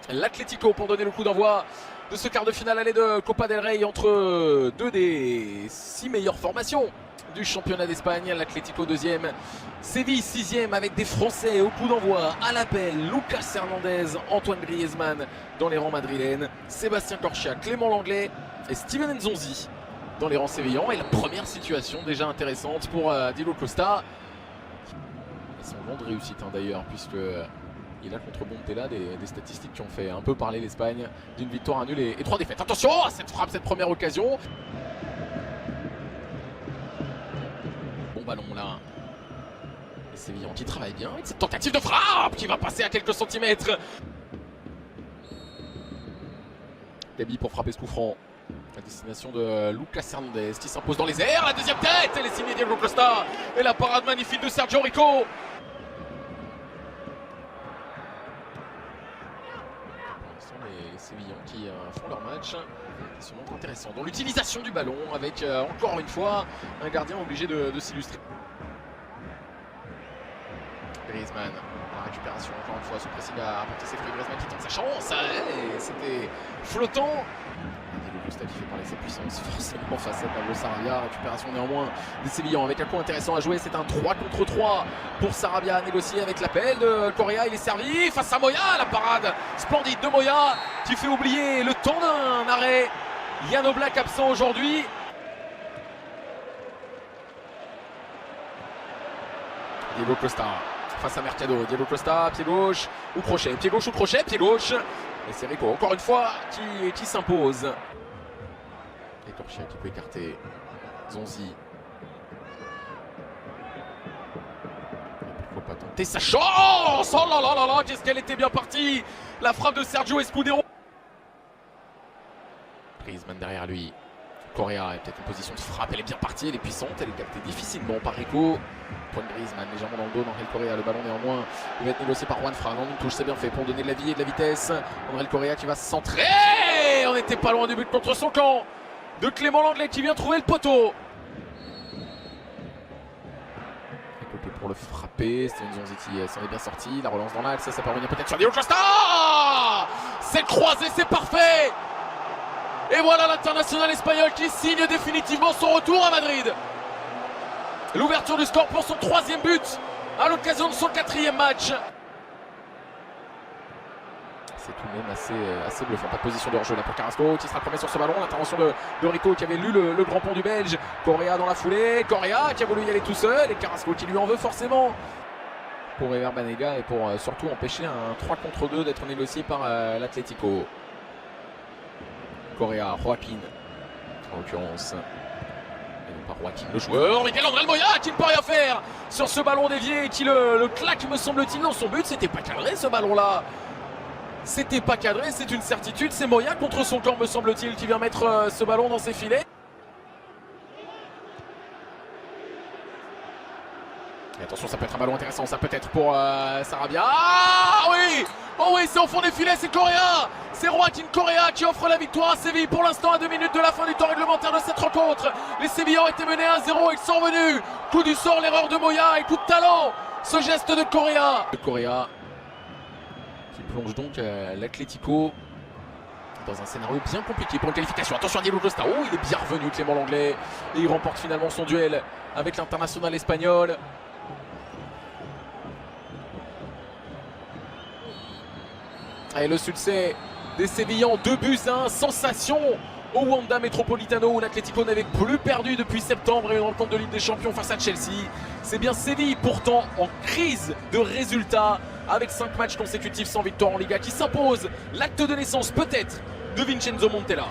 l'Atlético pour donner le coup d'envoi de ce quart de finale aller de Copa del Rey entre deux des 6 meilleures formations du championnat d'Espagne. L'Atlético 2e, Séville 6e avec des Français au coup d'envoi à l'appel. Lucas Hernandez, Antoine Griezmann dans les rangs madrilènes, Sébastien Corchia, Clément Lenglet et Steven Nzonzi dans les rangs sévillans. Et la première situation déjà intéressante pour Diego Costa. Et son long de réussite d'ailleurs, puisque il a contre Montella des statistiques qui ont fait un peu parler l'Espagne, d'une victoire, un nul et 3 défaites. Attention à cette frappe, cette première occasion. Bon ballon là. Les Sévillans qui travaillent bien avec cette tentative de frappe qui va passer à quelques centimètres. Gabi pour frapper ce coup franc. La destination de Lucas Hernandez qui s'impose dans les airs. La deuxième tête, elle est signée Diego Costa. Et la parade magnifique de Sergio Rico. Les Sévillans qui font leur match, qui se montrent intéressants dans l'utilisation du ballon avec encore une fois un gardien obligé de s'illustrer. Griezmann, la récupération encore une fois, son pressing a apporté ses fruits. Griezmann qui tente sa chance, c'était flottant. Diego Costa qui fait parler sa puissance forcément face à Pablo Sarabia. Récupération néanmoins des Sévillans avec un coup intéressant à jouer. C'est un 3 contre 3 pour Sarabia à négocier avec l'appel de Correa. Il est servi face à Moya. La parade splendide de Moya qui fait oublier le temps d'un arrêt. Jan Oblak absent aujourd'hui. Diego Costa face à Mercado. Diego Costa, pied gauche ou crochet. Pied gauche ou crochet, pied gauche. Et c'est Rico, encore une fois, qui s'impose. Et Corchia qui peut écarter Zonzi. Pourquoi pas tenter sa chance? Oh là là là là, qu'est-ce qu'elle était bien partie! La frappe de Sergio Escudero. Griezmann derrière lui. Correa est peut-être en position de frappe, elle est bien partie, elle est puissante, elle est captée difficilement par Rico. Antoine Griezmann légèrement dans le dos d'Angel Correa, le ballon néanmoins il va être négocié par Juan Fran. Une touche, c'est bien fait pour donner de la vie et de la vitesse. Angel Correa qui va se centrer, on n'était pas loin du but contre son camp de Clément Lenglet qui vient trouver le poteau. Côté pour le frapper, c'est une Nzonzi qui s'en est bien sorti, la relance dans l'axe, ça peut revenir peut-être sur Diego Costa. C'est croisé, c'est parfait. Et voilà l'international espagnol qui signe définitivement son retour à Madrid. L'ouverture du score pour son 3e but à l'occasion de son 4e match. C'est tout de même assez bluffant. Pas de position de hors-jeu là pour Carrasco qui sera le premier sur ce ballon. L'intervention de Rico qui avait lu le grand pont du Belge. Correa dans la foulée. Correa qui a voulu y aller tout seul. Et Carrasco qui lui en veut forcément. Pour Ever Banega et pour surtout empêcher un 3 contre 2 d'être négocié par l'Atlético. Correa, Joaquin, en l'occurrence. Et non pas Joaquin, le joueur. Miguel André Moya qui ne peut rien faire sur ce ballon dévié qui le claque, me semble-t-il, dans son but. C'était pas cadré ce ballon-là. C'était pas cadré, c'est une certitude. C'est Moya contre son camp, me semble-t-il, qui vient mettre ce ballon dans ses filets. Et attention, ça peut être un ballon intéressant, ça peut être pour Sarabia. Ah oui! Oh oui, c'est au fond des filets, c'est Correa. C'est Joaquin Correa qui offre la victoire à Séville pour l'instant à 2 minutes de la fin du temps réglementaire de cette rencontre. Les Sévillans étaient menés 1-0 et ils sont revenus. Coup du sort, l'erreur de Moya et coup de talent. Ce geste de Correa. Correa qui plonge donc l'Atlético dans un scénario bien compliqué pour une qualification. Attention à Diego Costa. Oh, il est bien revenu Clément Lenglet. Et il remporte finalement son duel avec l'international espagnol. Et le succès des Sévillans, 2-1, sensation au Wanda Metropolitano où l'Atlético n'avait plus perdu depuis septembre et une rencontre de Ligue des Champions face à Chelsea. C'est bien Séville pourtant en crise de résultats avec 5 matchs consécutifs sans victoire en Liga qui s'impose l'acte de naissance peut-être de Vincenzo Montella.